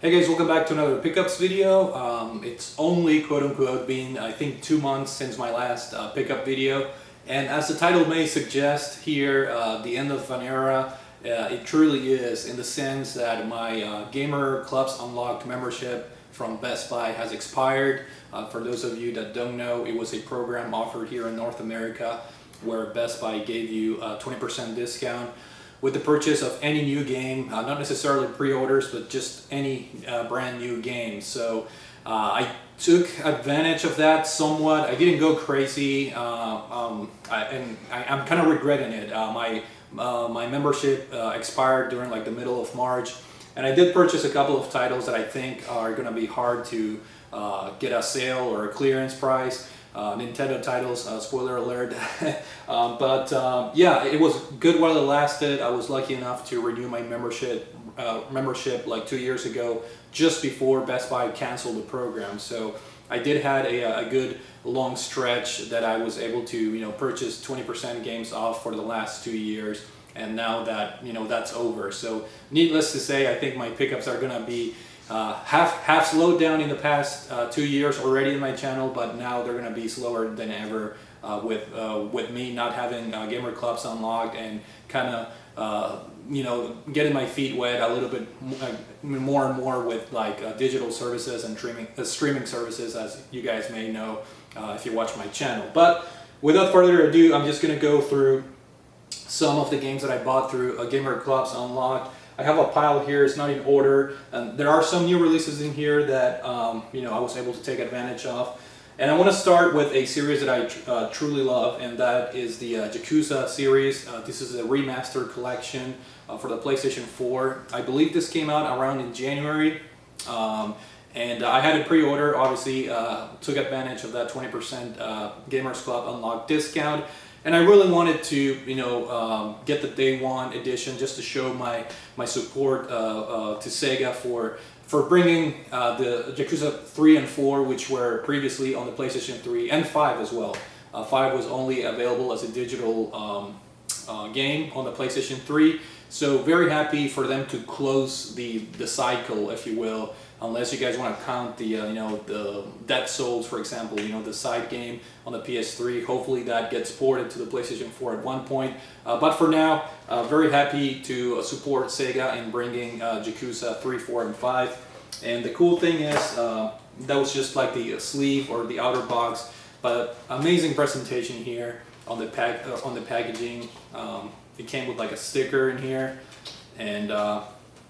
Hey guys, welcome back to another pickups video. It's only quote-unquote been I think 2 months since my last pickup video, and as the title may suggest here, the end of an era. It truly is, in the sense that my Gamer Clubs Unlocked membership from Best Buy has expired. For those of you that don't know, it was a program offered here in North America where Best Buy gave you a 20% discount with the purchase of any new game, not necessarily pre-orders, but just any brand new game. So I took advantage of that somewhat. I didn't go crazy, I'm kind of regretting it. My membership expired during like the middle of March, and I did purchase a couple of titles that I think are going to be hard to get a sale or a clearance price. Nintendo titles, spoiler alert. Yeah, it was good while it lasted. I was lucky enough to renew my membership like 2 years ago, just before Best Buy canceled the program. So I did had a good long stretch that I was able to purchase 20% games off for the last 2 years, and now that that's over. So needless to say, I think my pickups are gonna be have slowed down in the past 2 years already in my channel, but now they're going to be slower than ever with me not having Gamer Clubs unlocked and kind of getting my feet wet a little bit more and more with like digital services and streaming services, as you guys may know if you watch my channel. But without further ado, I'm just going to go through some of the games that I bought through Gamer Clubs Unlocked. I have a pile here, it's not in order, and there are some new releases in here that I was able to take advantage of. And I want to start with a series that I truly love, and that is the Yakuza series. This is a remastered collection for the PlayStation 4. I believe this came out around in January, and I had it pre-order, obviously took advantage of that 20% Gamers Club Unlocked discount. And I really wanted to, get the day one edition just to show my support to Sega for bringing the Yakuza 3 and 4, which were previously on the PlayStation 3 and 5 as well. 5 was only available as a digital game on the PlayStation 3. So very happy for them to close the cycle, if you will. Unless you guys want to count the the Dead Souls, for example, the side game on the PS3. Hopefully that gets ported to the PlayStation 4 at one point. But for now, very happy to support Sega in bringing Yakuza 3, 4, and 5. And the cool thing is, that was just like the sleeve or the outer box, but amazing presentation here on the packaging. It came with like a sticker in here, and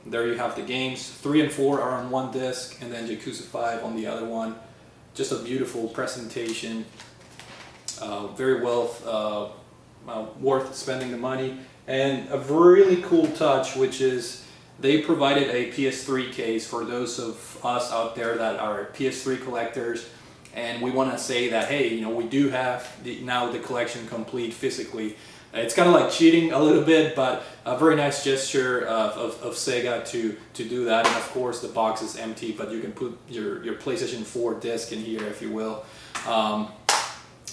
there you have the games. 3 and 4 are on one disc, and then Yakuza 5 on the other one. Just a beautiful presentation. Very well worth spending the money. And a really cool touch, which is they provided a PS3 case for those of us out there that are PS3 collectors, and we want to say that, hey, we do have now the collection complete physically. It's kind of like cheating a little bit, but a very nice gesture of Sega to do that. And of course the box is empty, but you can put your PlayStation 4 disc in here, if you will. And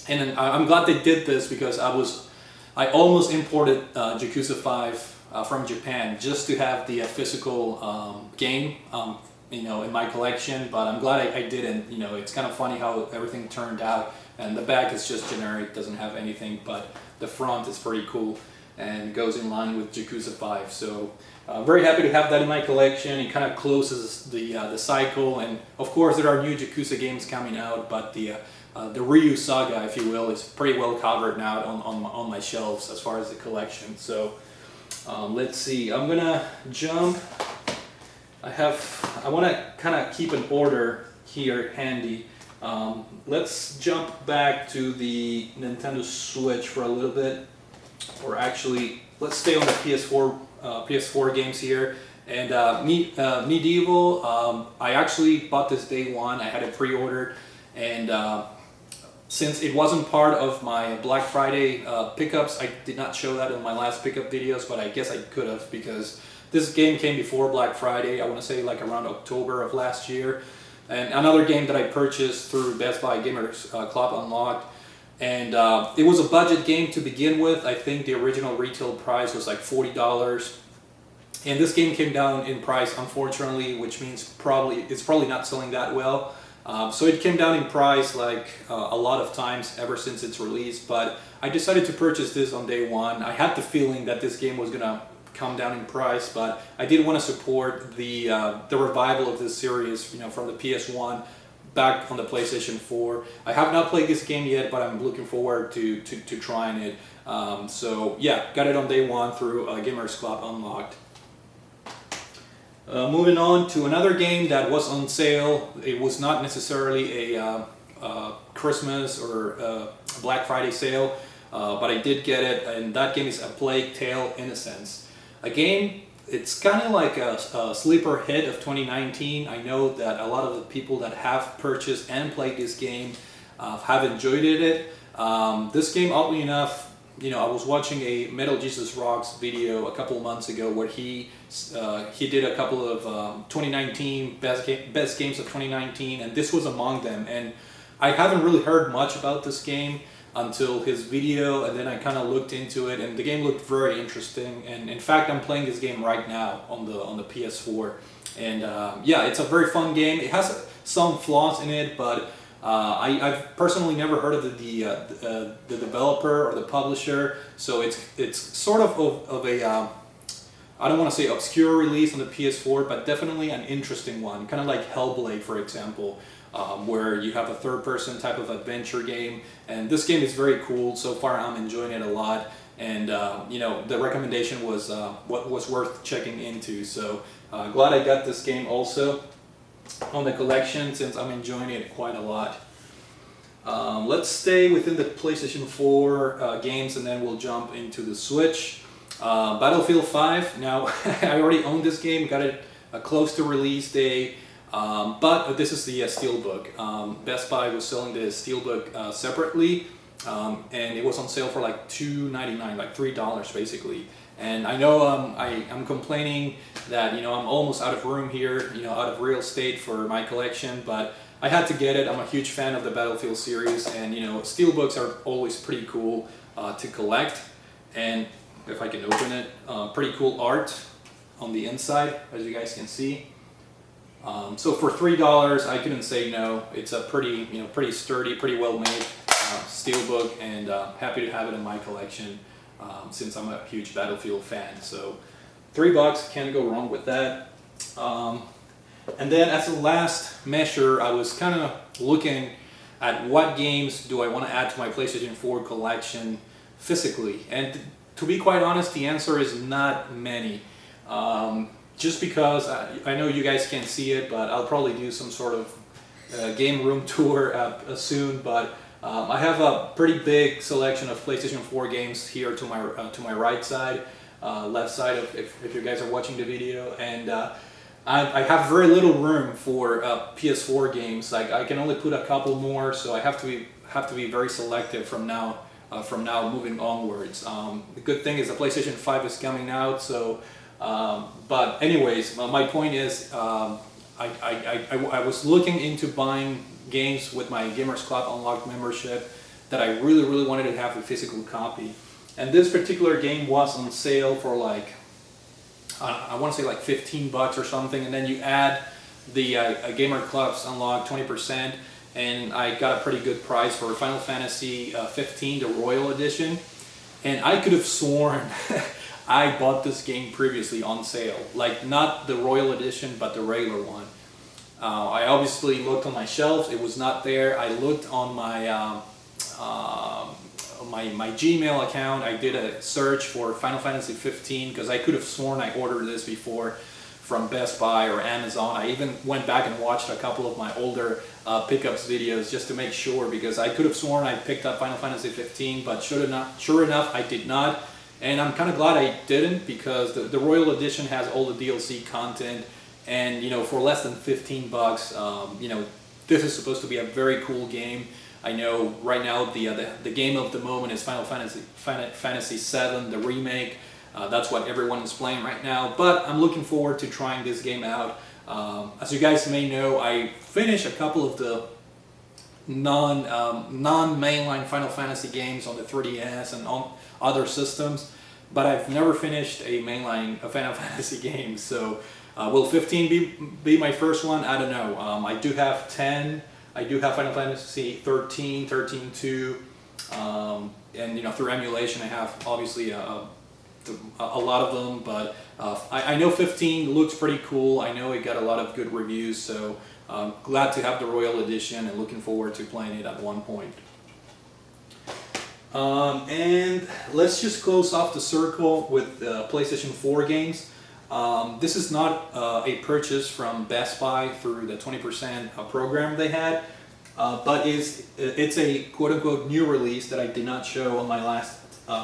then I'm glad they did this, because I almost imported Yakuza 5 from Japan just to have the physical game in my collection, but I'm glad I didn't. It's kind of funny how everything turned out, and the back is just generic, doesn't have anything, but the front is pretty cool and goes in line with Yakuza 5. So very happy to have that in my collection. It kind of closes the cycle, and of course there are new Yakuza games coming out, but the Ryu saga, if you will, is pretty well covered now on my shelves as far as the collection. So let's see, I'm gonna jump. I want to kind of keep an order here handy. Let's jump back to the Nintendo Switch for a little bit, or actually let's stay on the PS4 games here. And Medieval, I actually bought this day one. I had it pre-ordered, and since it wasn't part of my Black Friday pickups, I did not show that in my last pickup videos, but I guess I could have, because this game came before Black Friday. I want to say like around October of last year. And another game that I purchased through Best Buy Gamers Club Unlocked, and it was a budget game to begin with. I think the original retail price was like $40, And this game came down in price, unfortunately, which means it's probably not selling that well. So it came down in price like a lot of times ever since its release, but I decided to purchase this on day one. I had the feeling that this game was gonna come down in price, but I did want to support the revival of this series, you know, from the PS1 back on the PlayStation 4. I have not played this game yet, but I'm looking forward to trying it. So yeah, got it on day one through Gamers Club Unlocked. Moving on to another game that was on sale. It was not necessarily a Christmas or a Black Friday sale, but I did get it, and that game is A Plague Tale: Innocence. A game, it's kind of like a sleeper hit of 2019. I know that a lot of the people that have purchased and played this game have enjoyed it. This game, oddly enough, you know, I was watching a Metal Jesus Rocks video a couple of months ago where he did a couple of 2019 best games of 2019, and this was among them. And I haven't really heard much about this game until his video, and then I kind of looked into it, and the game looked very interesting. And in fact, I'm playing this game right now on the PS4, and yeah, it's a very fun game. It has some flaws in it, but I've personally never heard of the developer or the publisher, so it's sort of a I don't want to say obscure release on the PS4, but definitely an interesting one, kind of like Hellblade, for example, where you have a third-person type of adventure game. And this game is very cool. So far, I'm enjoying it a lot, and you know, the recommendation was what was worth checking into. So glad I got this game also on the collection, since I'm enjoying it quite a lot. Let's stay within the PlayStation 4 games, and then we'll jump into the Switch. Battlefield 5, now I already own this game, got it close to release day, but this is the Steelbook. Best Buy was selling the Steelbook separately, and it was on sale for like $2.99, like $3 basically. And I know I'm complaining that, you know, I'm almost out of room here, you know, out of real estate for my collection, but I had to get it. I'm a huge fan of the Battlefield series, and you know, Steelbooks are always pretty cool to collect. And if I can open it, pretty cool art on the inside, as you guys can see. So for $3, I couldn't say no. It's a pretty, you know, pretty sturdy, pretty well made Steelbook, and happy to have it in my collection. Since I'm a huge Battlefield fan. So $3, can't go wrong with that. And then as a last measure, I was kind of looking at what games do I want to add to my PlayStation 4 collection physically. And to be quite honest, the answer is not many. Just because I know you guys can't see it, but I'll probably do some sort of game room tour soon. But I have a pretty big selection of PlayStation 4 games here to my right side, left side if you guys are watching the video, and I have very little room for PS4 games. Like, I can only put a couple more, so I have to be very selective from now moving onwards. The good thing is the PlayStation 5 is coming out, so but anyways, my point is I was looking into buying games with my Gamers Club Unlocked membership that I really wanted to have a physical copy, and this particular game was on sale for like I want to say like $15 or something, and then you add the Gamer Club's Unlocked 20%, and I got a pretty good price for Final Fantasy 15, the Royal Edition. And I could have sworn I bought this game previously on sale, like not the Royal Edition but the regular one. I obviously looked on my shelves, it was not there. I looked on my my Gmail account. I did a search for Final Fantasy 15 because I could have sworn I ordered this before from Best Buy or Amazon. I even went back and watched a couple of my older pickups videos just to make sure, because I could have sworn I picked up Final Fantasy 15, but sure enough I did not. And I'm kind of glad I didn't, because the Royal Edition has all the DLC content, and you know, for less than $15, you know, this is supposed to be a very cool game. I know right now the game of the moment is Final Fantasy VII, the remake. That's what everyone is playing right now, but I'm looking forward to trying this game out. As you guys may know, I finished a couple of the non-mainline Final Fantasy games on the 3DS and on other systems, but I've never finished a mainline Final Fantasy game. So will 15 be my first one? I don't know. I do have 10. I do have Final Fantasy 13, 13-2, and you know, through emulation I have obviously a lot of them, but I know 15 looks pretty cool. I know it got a lot of good reviews, so glad to have the Royal Edition and looking forward to playing it at one point. And let's just close off the circle with PlayStation 4 games. This is not a purchase from Best Buy through the 20% program they had, but it's a quote-unquote new release that I did not show on my last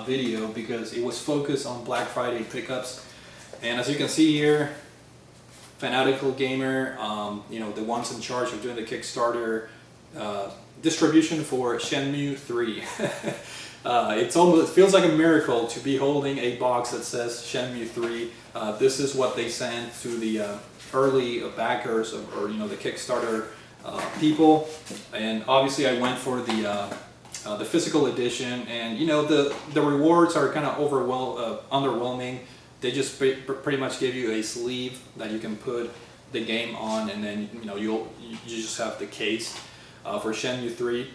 video because it was focused on Black Friday pickups. And as you can see here, Fanatical Gamer, you know, the ones in charge of doing the Kickstarter distribution for Shenmue 3. It feels like a miracle to be holding a box that says Shenmue 3. This is what they sent to the early backers or you know, the Kickstarter people, and obviously I went for the physical edition, and you know, the rewards are kind of underwhelming. They just pretty much give you a sleeve that you can put the game on, and then you know, you just have the case for Shenmue 3.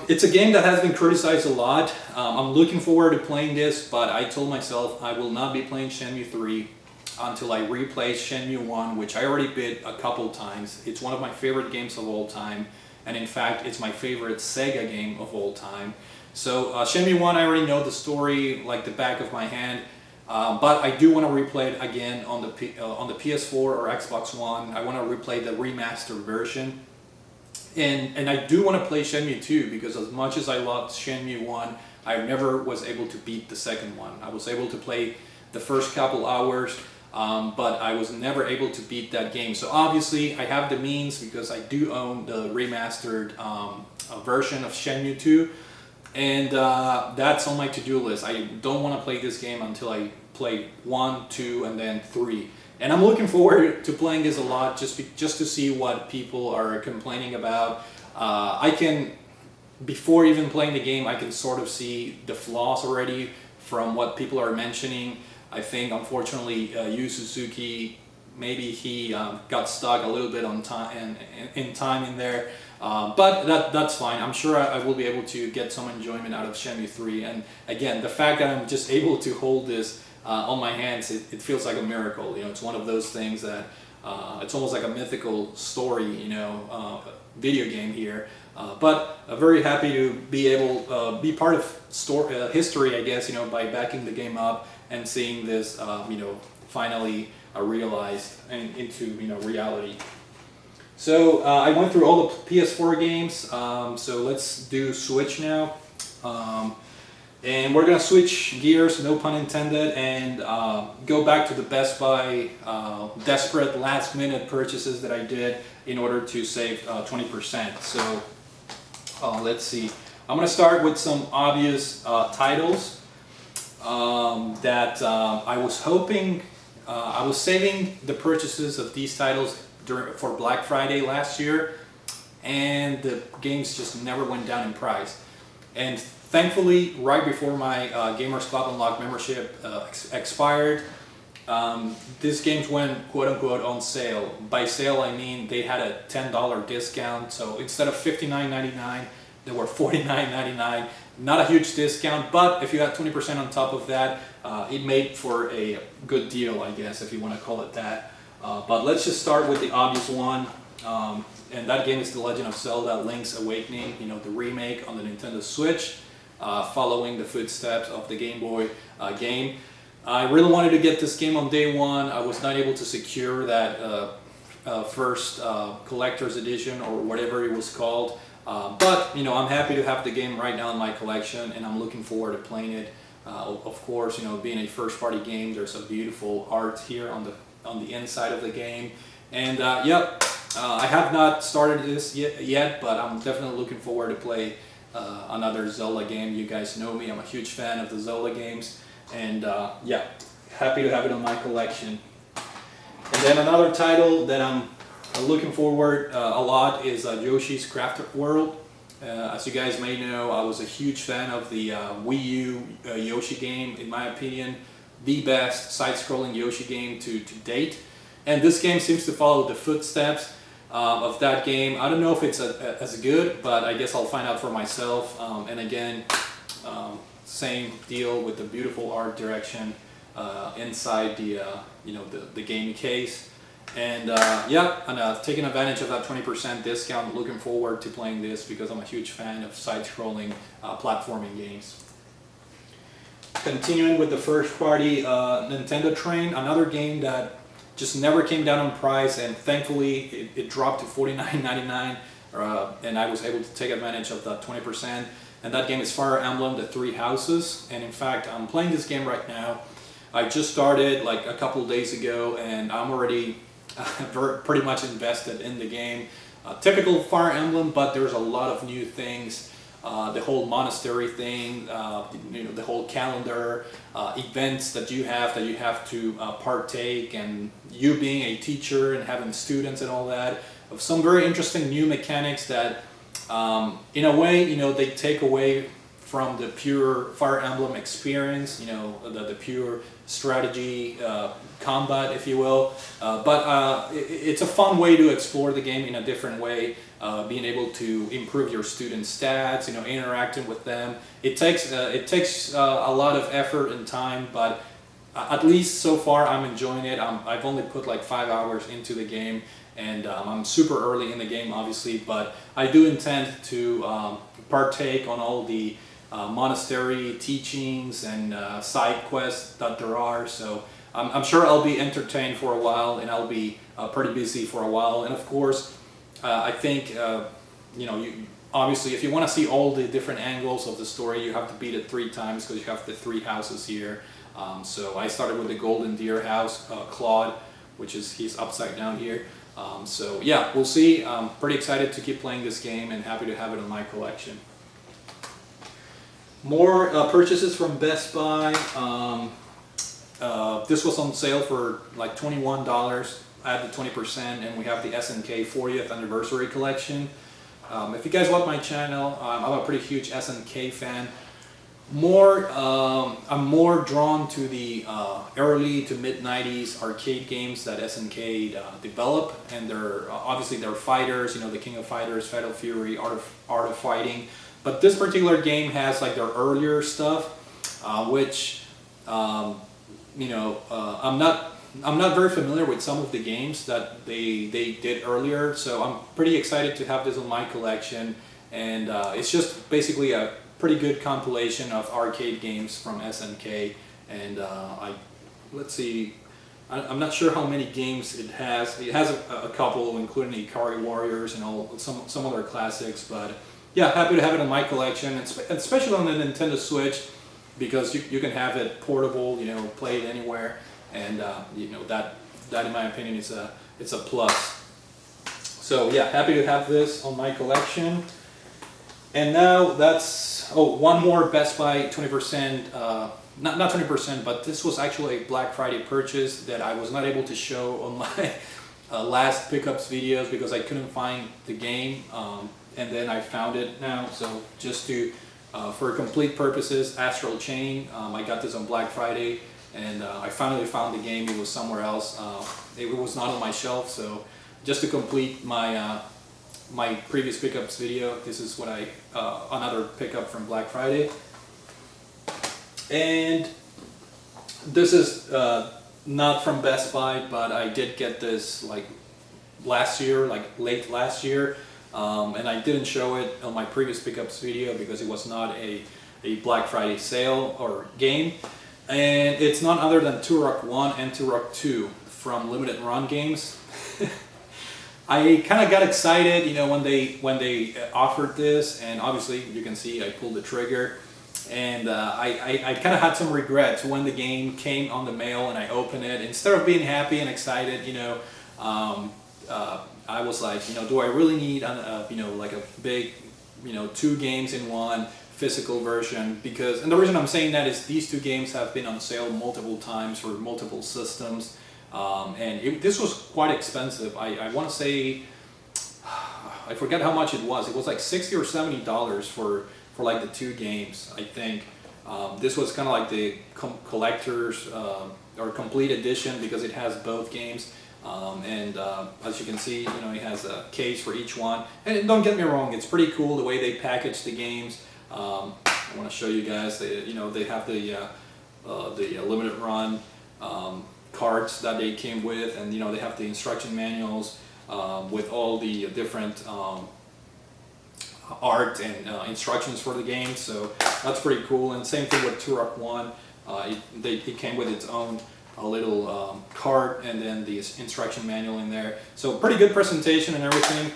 It's a game that has been criticized a lot. I'm looking forward to playing this, but I told myself I will not be playing Shenmue 3 until I replay Shenmue 1, which I already beat a couple times. It's one of my favorite games of all time, and in fact it's my favorite Sega game of all time. So Shenmue 1, I already know the story like the back of my hand, but I do want to replay it again on the PS4 or Xbox One. I want to replay the remastered version. And I do want to play Shenmue 2 because as much as I loved Shenmue 1, I never was able to beat the second one. I was able to play the first couple hours, but I was never able to beat that game. So obviously I have the means because I do own the remastered version of Shenmue 2, and that's on my to-do list. I don't want to play this game until I play 1, 2, and then 3. And I'm looking forward to playing this a lot just to see what people are complaining about. Before even playing the game, I can sort of see the flaws already from what people are mentioning. I think unfortunately Yu Suzuki, maybe he got stuck a little bit on time in time in there, but that's fine. I'm sure I will be able to get some enjoyment out of Shenmue 3. And again, the fact that I'm just able to hold this on my hands, it feels like a miracle. You know, it's one of those things that it's almost like a mythical story, you know, video game here. But very happy to be able be part of history, I guess, you know, by backing the game up and seeing this, you know, finally realized and into, you know, reality. So I went through all the PS4 games. So let's do Switch now. And we're gonna switch gears, no pun intended, and go back to the Best Buy desperate last minute purchases that I did in order to save 20%. So let's see. I'm gonna start with some obvious titles that I was hoping, I was saving the purchases of these titles for Black Friday last year, and the games just never went down in price. And thankfully, right before my Gamers Club Unlocked membership expired, these games went quote-unquote on sale. By sale, I mean they had a $10 discount, so instead of $59.99, they were $49.99. Not a huge discount, but if you had 20% on top of that, it made for a good deal, I guess, if you want to call it that. But let's just start with the obvious one. And that game is The Legend of Zelda Link's Awakening, you know, the remake on the Nintendo Switch, following the footsteps of the Game Boy game. I really wanted to get this game on day one. I was not able to secure that first collector's edition or whatever it was called. But, you know, I'm happy to have the game right now in my collection, and I'm looking forward to playing it. Of course, you know, being a first-party game, there's a beautiful art here on the inside of the game. And yep. I have not started this yet, but I'm definitely looking forward to play another Zelda game. You guys know me, I'm a huge fan of the Zelda games, and yeah, happy to have it on my collection. And then another title that I'm looking forward a lot is Yoshi's Crafted World. As you guys may know, I was a huge fan of the Wii U Yoshi game. In my opinion, the best side-scrolling Yoshi game to date. And this game seems to follow the footsteps of that game. I don't know if it's as good, but I guess I'll find out for myself. And again, same deal with the beautiful art direction inside the the game case. And yeah, and taking advantage of that 20% discount. Looking forward to playing this because I'm a huge fan of side-scrolling platforming games. Continuing with the first-party Nintendo train, another game that just never came down in price, and thankfully it dropped to $49.99, and I was able to take advantage of that 20%. And that game is Fire Emblem: The Three Houses. And in fact, I'm playing this game right now. I just started like a couple days ago, and I'm already pretty much invested in the game. Typical Fire Emblem, but there's a lot of new things. The whole monastery thing, the whole calendar, events that you have to partake, and you being a teacher and having students and all that. Of some very interesting new mechanics that, in a way, they take away from the pure Fire Emblem experience, the pure strategy combat, if you will. But it's a fun way to explore the game in a different way, being able to improve your students' stats, interacting with them. It takes a lot of effort and time, but at least so far I'm enjoying it. I've only put like 5 hours into the game, and I'm super early in the game, obviously, but I do intend to partake on all the monastery teachings and side quests that there are. So I'm sure I'll be entertained for a while, and I'll be pretty busy for a while. And of course, I think obviously, if you want to see all the different angles of the story, you have to beat it 3 times because you have the 3 houses here. So I started with the Golden Deer house, Claude, which is he's upside down here. So yeah, we'll see. I'm pretty excited to keep playing this game and happy to have it in my collection. More purchases from Best Buy. This was on sale for like $21. Add the 20%, and we have the SNK 40th anniversary collection. If you guys like my channel, I'm a pretty huge SNK fan. I'm more drawn to the early to mid 90s arcade games that SNK develop, and they're fighters. The King of Fighters, Fatal Fury, Art of Fighting. But this particular game has like their earlier stuff, which I'm not very familiar with some of the games that they did earlier. So I'm pretty excited to have this in my collection, and it's just basically a pretty good compilation of arcade games from SNK. And let's see, I'm not sure how many games it has. It has a couple, including Ikari Warriors and some other classics, but. Yeah, happy to have it in my collection, especially on the Nintendo Switch, because you can have it portable, play it anywhere, and that in my opinion is it's a plus. So yeah, happy to have this on my collection. And now one more Best Buy 20%, not 20%, but this was actually a Black Friday purchase that I was not able to show on my last pickups videos because I couldn't find the game. And then I found it now, so just for complete purposes, Astral Chain. I got this on Black Friday, and I finally found the game. It was somewhere else. It was not on my shelf, so just to complete my my previous pickups video, this is what another pickup from Black Friday. And this is not from Best Buy, but I did get this like late last year. And I didn't show it on my previous pickups video because it was not a Black Friday sale or game. And it's none other than Turok 1 and Turok 2 from Limited Run Games. I kind of got excited, when they offered this, and obviously you can see I pulled the trigger. And I kind of had some regrets when the game came on the mail and I opened it. Instead of being happy and excited, I was like, do I really need like a big, 2 games in one physical version? And the reason I'm saying that is these 2 games have been on sale multiple times for multiple systems, and this was quite expensive. I want to say I forget how much it was. It was like $60 or $70 for like the 2 games, I think. This was kind of like the collector's or complete edition because it has both games. As you can see, you know, it has a case for each one. And don't get me wrong, it's pretty cool the way they package the games. I want to show you guys. You know, they have the limited run cards that they came with, and you know, they have the instruction manuals with all the different art and instructions for the game. So that's pretty cool. And same thing with Turok 1. It came with its own a little card and then the instruction manual in there. So pretty good presentation and everything.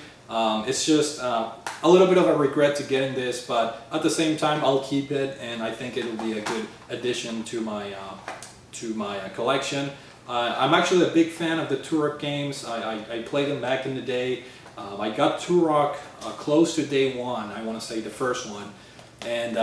It's just a little bit of a regret to getting this, but at the same time I'll keep it, and I think it will be a good addition to my collection. I'm actually a big fan of the Turok games. I played them back in the day. I got Turok close to day 1, I want to say the first one, and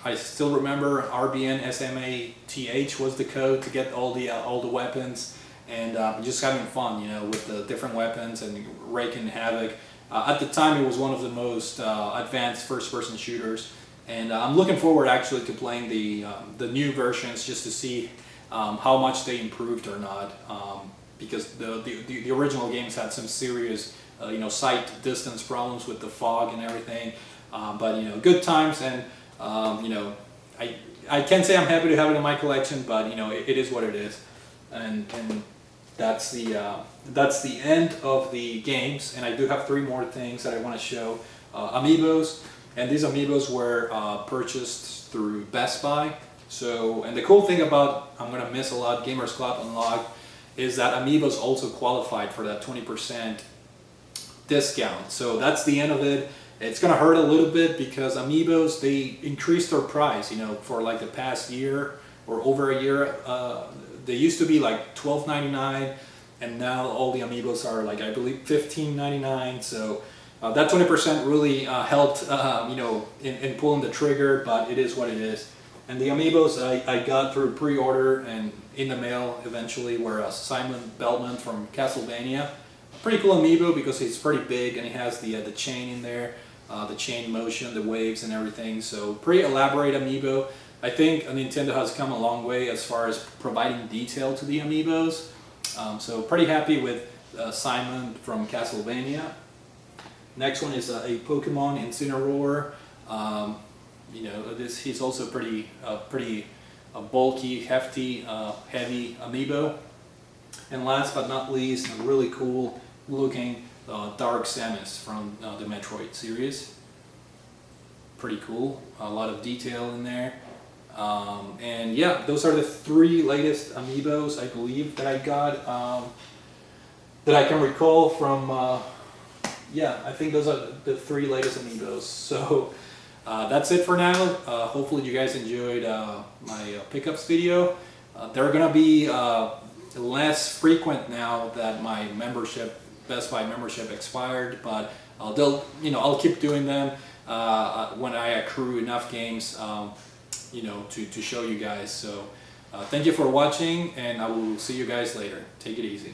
I still remember RBN SMATH was the code to get all the weapons, and just having fun, you know, with the different weapons and raking havoc. At the time, it was one of the most advanced first-person shooters, and I'm looking forward actually to playing the new versions just to see how much they improved or not, because the original games had some serious you know, sight distance problems with the fog and everything, but you know, good times. And you know, I can't say I'm happy to have it in my collection, but you know, it is what it is, and that's the end of the games. And I do have 3 more things that I want to show. Amiibos, and these Amiibos were purchased through Best Buy. So, and the cool thing about I'm gonna miss a lot Gamers Club Unlocked is that Amiibos also qualified for that 20% discount. So that's the end of it. It's gonna hurt a little bit because Amiibos, they increased their price, you know, for like the past year or over a year. They used to be like $12.99, and now all the Amiibos are like, I believe, $15.99. So that 20% really helped, you know, in pulling the trigger, but it is what it is. And the Amiibos I got through pre-order and in the mail eventually were Simon Belmont from Castlevania. A pretty cool Amiibo because he's pretty big and he has the chain in there, the chain motion, the waves and everything. So pretty elaborate Amiibo. I think Nintendo has come a long way as far as providing detail to the Amiibos. So pretty happy with Simon from Castlevania. Next one is a Pokemon Incineroar. You know, he's also pretty bulky, hefty, heavy Amiibo. And last but not least, a really cool looking Dark Samus from the Metroid series. Pretty cool, a lot of detail in there. And yeah, those are the 3 latest Amiibos, I believe, that I got, that I can recall from, yeah, I think those are the 3 latest Amiibos. So that's it for now. Hopefully you guys enjoyed my pickups video. They're gonna be less frequent now that my membership, Best Buy membership, expired, but I'll keep doing them when I accrue enough games, you know, to show you guys. So thank you for watching, and I will see you guys later. Take it easy.